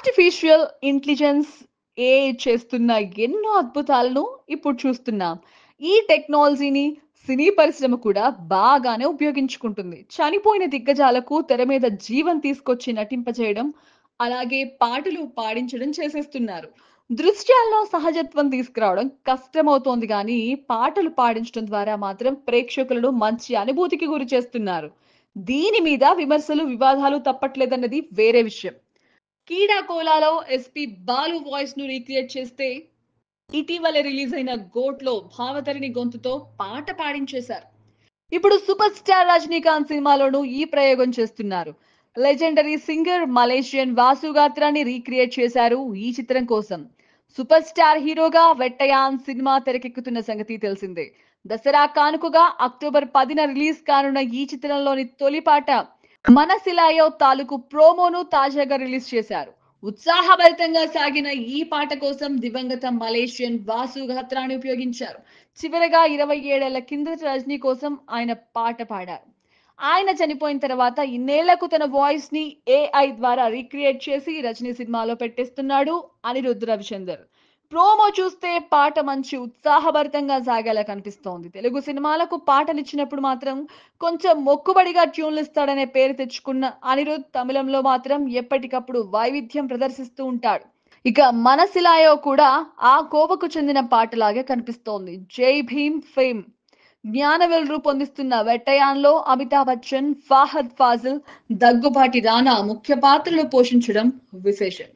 Artificial intelligence AI చేస్తున్న ఎన్నో అద్భుతాలను ఇప్పుడు చూస్తున్నాం. ఈ టెక్నాలజీని సినీ పరిశ్రమ కూడా బాగానే ఉపయోగించుకుంటుంది. చనిపోయిన దిగ్గజాలకు తెర మీద జీవం తీసుకొచ్చి నటింపజేయడం, అలాగే పాటలు పాడించడం చేసేస్తున్నారు. దృశ్యాల్లో సహజత్వం తీసుకురావడం కష్టమవుతోంది కానీ పాటలు పాడించడం ద్వారా మాత్రం ప్రేక్షకులను మంచి అనుభూతికి గురి చేస్తున్నారు. దీని మీద విమర్శలు వివాదాలు తప్పట్లేదన్నది వేరే విషయం. కీడా కోలాలో ఎస్పీ బాలు వాయిస్ ను రీక్రియేట్ చేస్తే ఇటీవల రిలీజ్ అయిన గోట్ లో భావతరిణి గొంతుతో పాట పాడించేశారు. ఇప్పుడు సూపర్ స్టార్ రజనీకాంత్ సినిమాలోనూ ఈ ప్రయోగం చేస్తున్నారు. లెజెండరీ సింగర్ మలేషియన్ వాసు గాత్రాన్ని రీక్రియేట్ చేశారు ఈ చిత్రం కోసం. సూపర్ స్టార్ హీరోగా వెట్టయాన్ సినిమా తెరకెక్కుతున్న సంగతి తెలిసిందే. దసరా కానుకగా అక్టోబర్ 10న రిలీజ్ కానున్న ఈ చిత్రంలోని తొలి పాట మనసిలాయో తాలూకు ప్రోమోను తాజాగా రిలీజ్ చేశారు. ఉత్సాహభరితంగా సాగిన ఈ పాట కోసం దివంగత మలేషియన్ వాసు గాత్రాన్ని ఉపయోగించారు. చివరగా 27 ఏళ్ల కిందట రజనీ కోసం ఆయన పాట పాడారు. ఆయన చనిపోయిన తర్వాత ఇన్నేళ్లకు తన వాయిస్ ని ఏఐ ద్వారా రీక్రియేట్ చేసి రజనీ సినిమాలో పెట్టేస్తున్నాడు అనిరుద్ రవిచందర్. ప్రోమో చూస్తే పాట మంచి ఉత్సాహభరితంగా సాగేలా కనిపిస్తోంది. తెలుగు సినిమాలకు పాటలిచ్చినప్పుడు మాత్రం కొంచెం మొక్కుబడిగా ట్యూన్లు ఇస్తాడనే పేరు తెచ్చుకున్న అనిరుద్ తమిళంలో మాత్రం ఎప్పటికప్పుడు వైవిధ్యం ప్రదర్శిస్తూ ఉంటాడు. ఇక మనసిలాయో కూడా ఆ కోవకు చెందిన పాటలాగే కనిపిస్తోంది. జై భీమ్ ఫేమ్ జ్ఞానవేల్ రూపొందిస్తున్న వెట్టయాన్లో అమితాబ్ బచ్చన్, ఫాహద్ ఫాజిల్, దగ్గుబాటి రానా ముఖ్య పాత్రలు పోషించడం విశేషం.